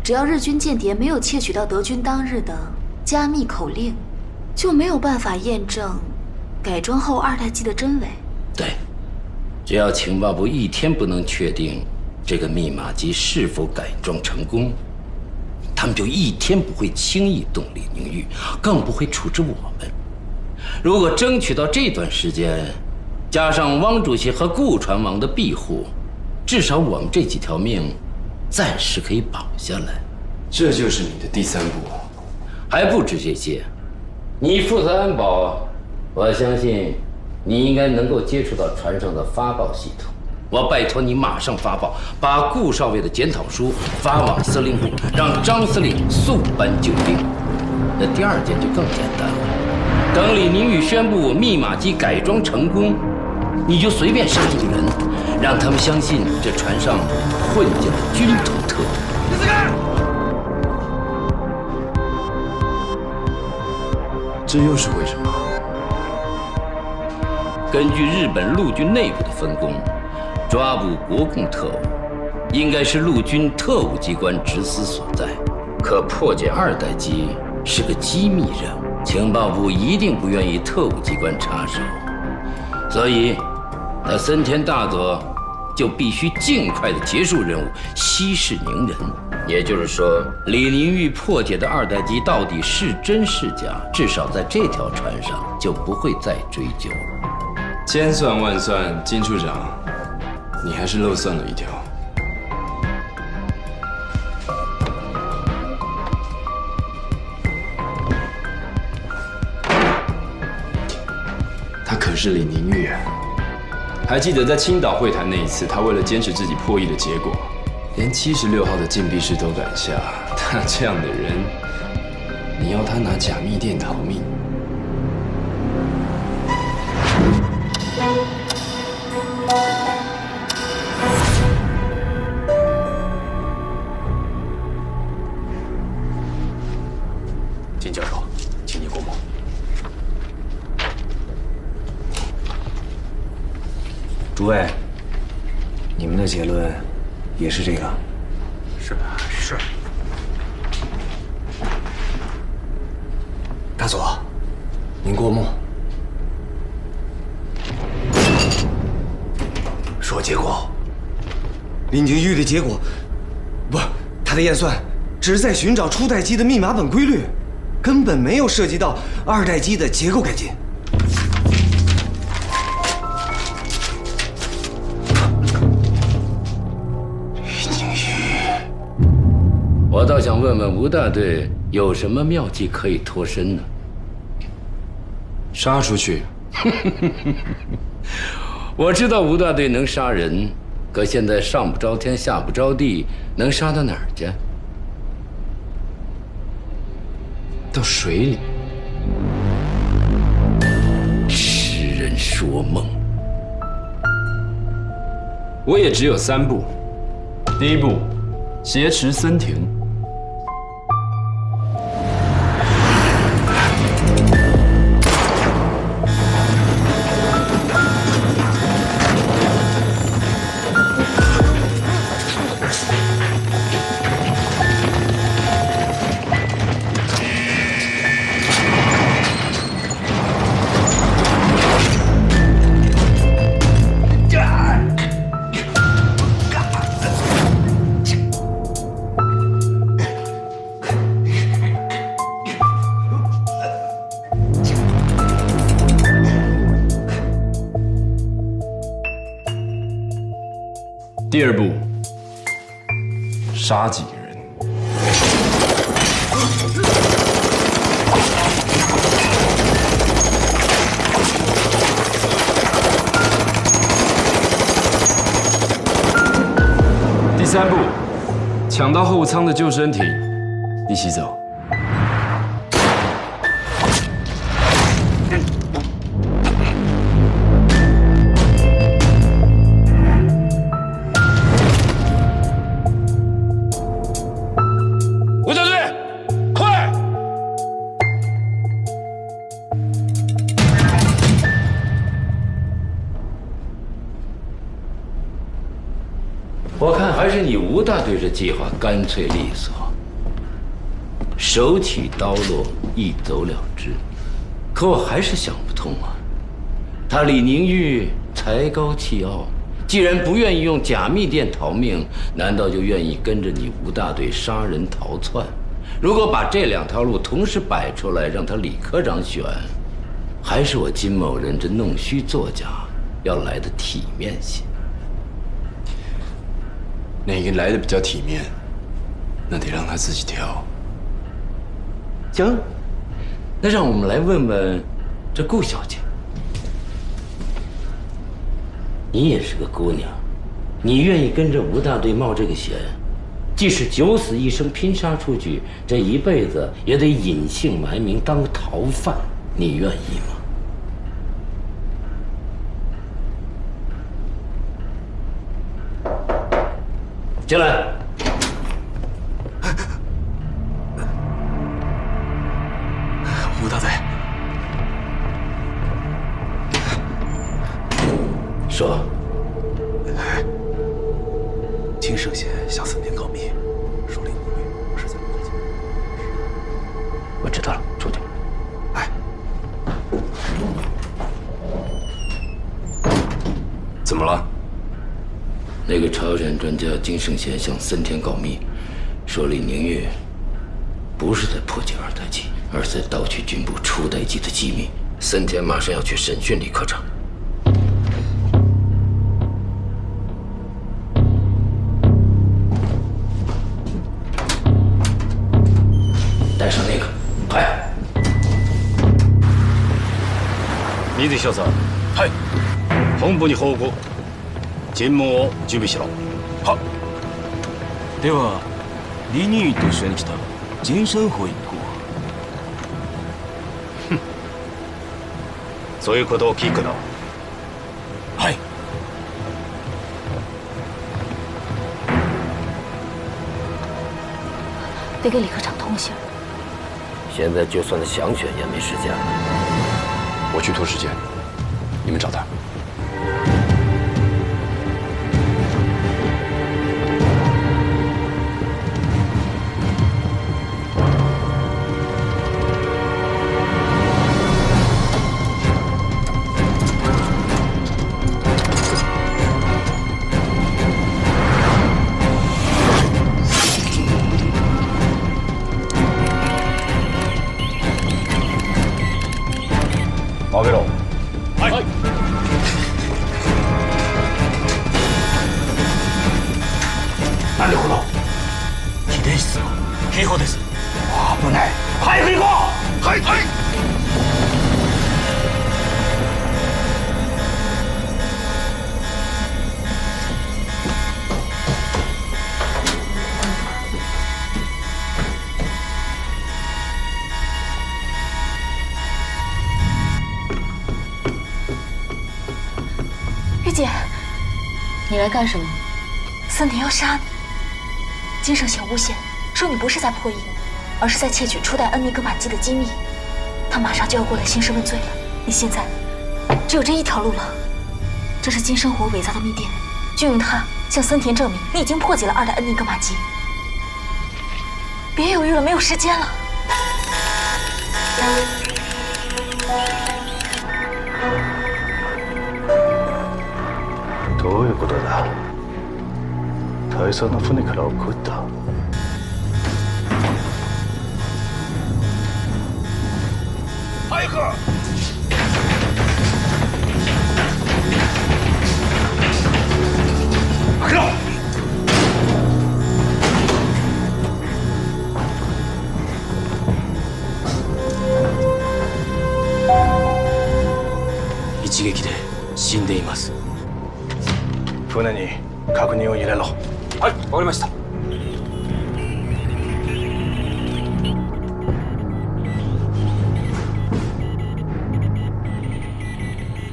只要日军间谍没有窃取到德军当日的加密口令，就没有办法验证改装后2代机的真伪。对，只要情报部一天不能确定这个密码机是否改装成功，他们就一天不会轻易动李宁玉，更不会处置我们。如果争取到这段时间，加上汪主席和顾传王的庇护，至少我们这几条命暂时可以保下来。这就是你的第3步，还不止这些。你负责安保，我相信你应该能够接触到船上的发报系统。我拜托你马上发报，把顾少尉的检讨书发往司令部，让张司令速颁就令。那第2件就更简单了，等李宁宇宣布密码机改装成功，你就随便杀几个人，让他们相信这船上混进了军头特务。这又是为什么？根据日本陆军内部的分工，抓捕国共特务应该是陆军特务机关直司所在，可破解2代机是个机密任务，情报部一定不愿意特务机关插手，所以那森田大佐就必须尽快的结束任务，息事宁人。也就是说，李宁玉破解的2代机到底是真是假，至少在这条船上就不会再追究了。千算万算，金处长，你还是漏算了一条。他可是李宁玉啊！还记得在青岛会谈那一次，他为了坚持自己破译的结果，连76号的禁闭室都敢下。他这样的人，你要他拿假密电逃命？金教授，请你过目。诸位，你们的结论也是这个？是。大佐，您过目。说结果。林景玉的结果，不，他的验算只在寻找初代机的密码本规律，根本没有涉及到二代机的结构改进。我倒想问问吴大队有什么妙计可以脱身呢？杀出去。我知道吴大队能杀人，可现在上不着天下不着地，能杀到哪儿去？到水里。痴人说梦。我也只有3步。第一步，挟持森田。第二步，杀几个人。第3步，抢到后舱的救生艇，一起走。吴大队，快！我看还是你吴大队这计划干脆利索，手起刀落，一走了之。可我还是想不通啊，他李宁玉才高气傲，既然不愿意用假密电逃命，难道就愿意跟着你吴大队杀人逃窜？如果把这2条路同时摆出来，让他李科长选，还是我金某人这弄虚作假要来的体面些。哪个来的比较体面，那得让他自己挑。行，那让我们来问问这顾小姐。你也是个姑娘，你愿意跟着吴大队冒这个险，即使九死一生拼杀出去，这一辈子也得隐姓埋名当个逃犯，你愿意吗？进来。吴大队，说。金圣贤向森田告密，说林无玉是在附近。我知道了，出去。哎，怎么了？那个朝鲜专家金圣贤向森田告密，说李宁玉不是在破解二代机，而是在盗取军部初代机的机密。森田马上要去审讯李科长。带上那个，快！水所さん。はい。本部に報告。尋問を準備しろ。は。では、李任意と一緒に来た金生宝一行は。そういうことを聞くな。はい。得给李科长通信。现在就算想选也没时间了。我去拖时间，你们找他。開けろ。はい。なんでこの秘伝室の警報です。危ない。早く行こう。はい。はい。玉姐，你来干什么？森田要杀你。金圣贤诬陷，说你不是在破译，而是在窃取初代恩尼格玛机的机密。他马上就要过来兴师问罪了，你现在只有这一条路了。这是金生活伪造的密电，就用它向森田证明你已经破解了2代恩尼格玛机。别犹豫了，没有时间了。どういうことだ。大佐の船から送った。早く。開けろ。一撃で死んでいます。船に確認を入れろ。はい、わかりました。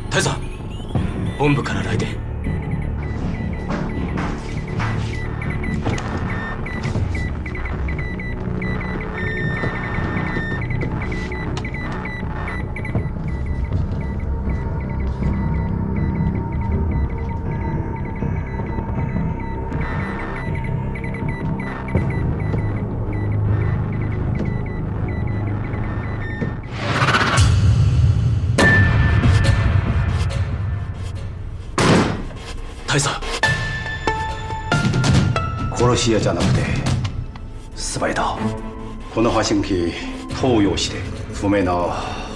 大佐、本部から来電。大佐、殺し屋じゃなくてスパイだ。この発信機盗用して不明な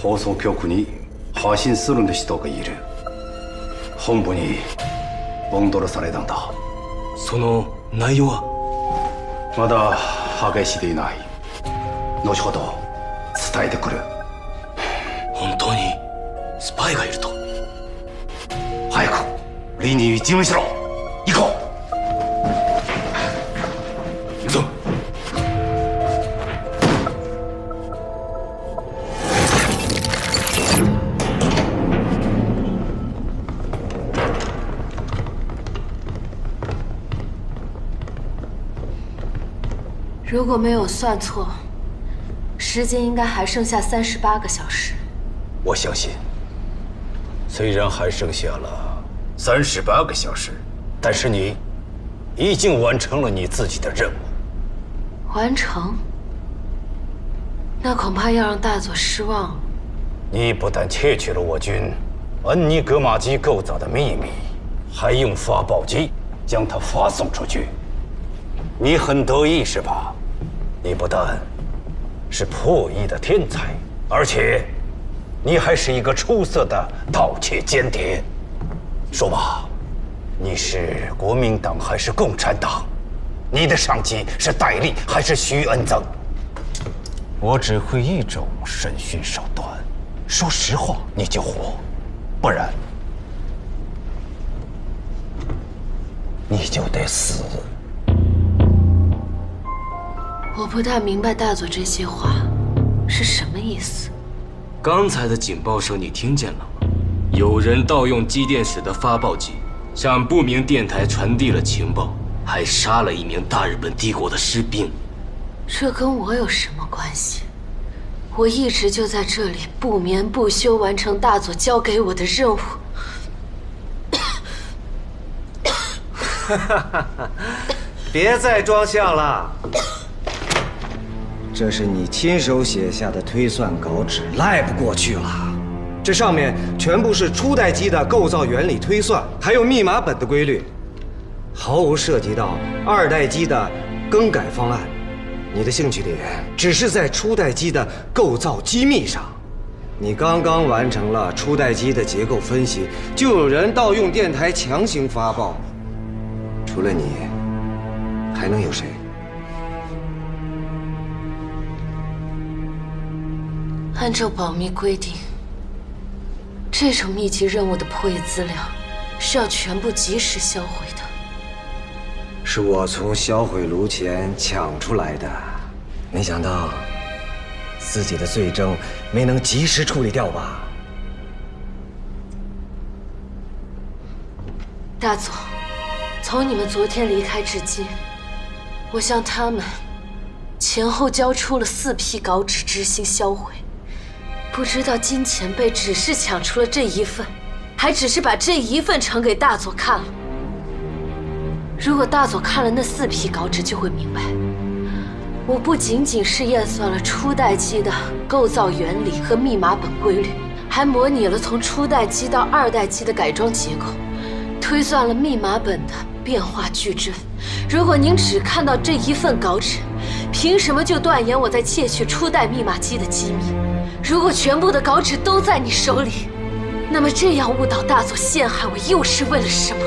放送局に発信するんで人がいる。本部にボンドルされたんだ。その内容はまだ激しでいない。後ほど伝えてくる。本当にスパイがいると。早くリンに一任しろ。行こう。行くぞ。如果没有算错，时间应该还剩下38个小时。我相信，虽然还剩下了38个小时，但是你已经完成了你自己的任务。完成？那恐怕要让大佐失望了。你不但窃取了我军恩尼格玛机构造的秘密，还用发报机将它发送出去。你很得意是吧？你不但是破译的天才，而且你还是一个出色的盗窃间谍。说吧，你是国民党还是共产党？你的上级是戴笠还是徐恩曾？我只会一种审讯手段，说实话你就活，不然你就得死。我不大明白大佐这些话是什么意思。刚才的警报声你听见了吗？有人盗用机电室的发报机，向不明电台传递了情报，还杀了一名大日本帝国的士兵。这跟我有什么关系？我一直就在这里不眠不休完成大佐交给我的任务。别再装像了，这是你亲手写下的推算稿纸，赖不过去了。这上面全部是初代机的构造原理推算，还有密码本的规律，毫无涉及到二代机的更改方案。你的兴趣点只是在初代机的构造机密上。你刚刚完成了初代机的结构分析，就有人盗用电台强行发报。除了你，还能有谁？按照保密规定，这种密集任务的破译资料是要全部及时销毁的。是我从销毁炉前抢出来的，没想到自己的罪证没能及时处理掉吧？大佐，从你们昨天离开至今，我向他们前后交出了4批稿纸执行销毁。不知道金前辈只是抢出了这一份，还只是把这一份呈给大佐看了。如果大佐看了那4批稿纸，就会明白，我不仅仅是验算了初代机的构造原理和密码本规律，还模拟了从初代机到2代机的改装结构，推算了密码本的变化矩阵。如果您只看到这一份稿纸，凭什么就断言我在窃取初代密码机的机密？如果全部的稿纸都在你手里，那么这样误导大佐陷害我又是为了什么？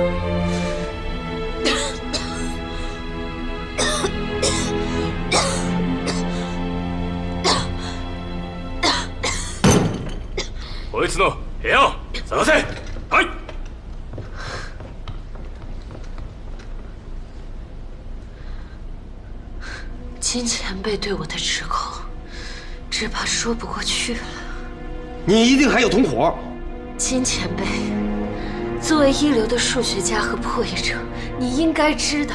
こいつの部屋を探せ。はい。金前辈对我的指控，只怕说不过去了。你一定还有同伙。金前辈，作为一流的数学家和破译者，你应该知道，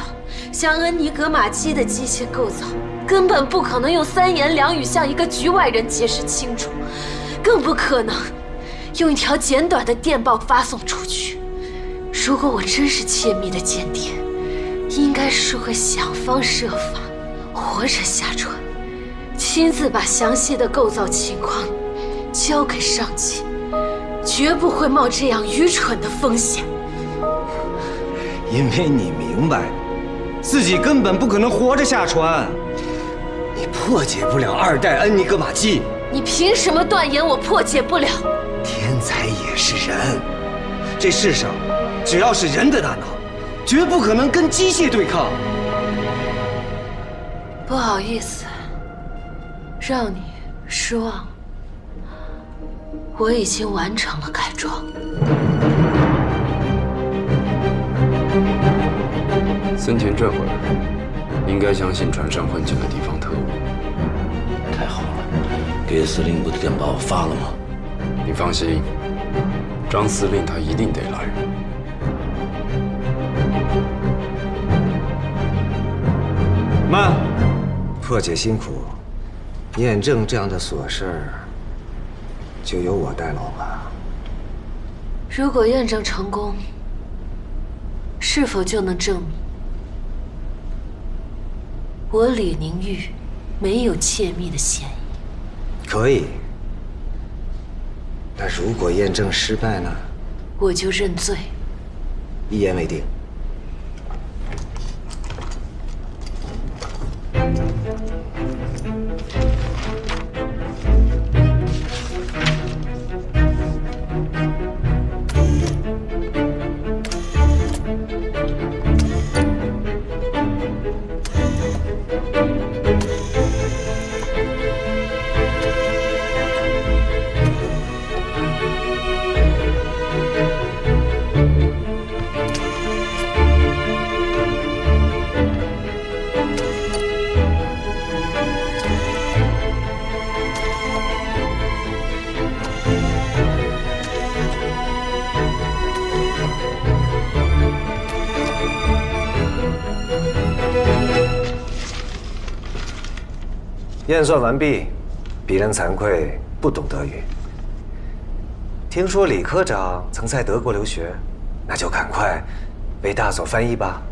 像恩尼格玛机的机械构造，根本不可能用3言2语向一个局外人解释清楚，更不可能用一条简短的电报发送出去。如果我真是窃密的间谍，应该是会想方设法活着下船，亲自把详细的构造情况交给上级，绝不会冒这样愚蠢的风险。因为你明白，自己根本不可能活着下船，你破解不了2代恩尼格玛机。你凭什么断言我破解不了？天才也是人，这世上只要是人的大脑，绝不可能跟机械对抗。不好意思，让你失望了。我已经完成了改装。森田这会儿应该相信船上混进了敌方特务。太好了，给司令部的电报发了吗？你放心，张司令他一定得来。慢，破解辛苦，验证这样的琐事儿，就由我代劳吧。如果验证成功，是否就能证明我李宁玉没有窃密的嫌疑？可以。但如果验证失败呢？我就认罪。一言为定。验算完毕，鄙人惭愧，不懂德语。听说李科长曾在德国留学，那就赶快为大佐翻译吧。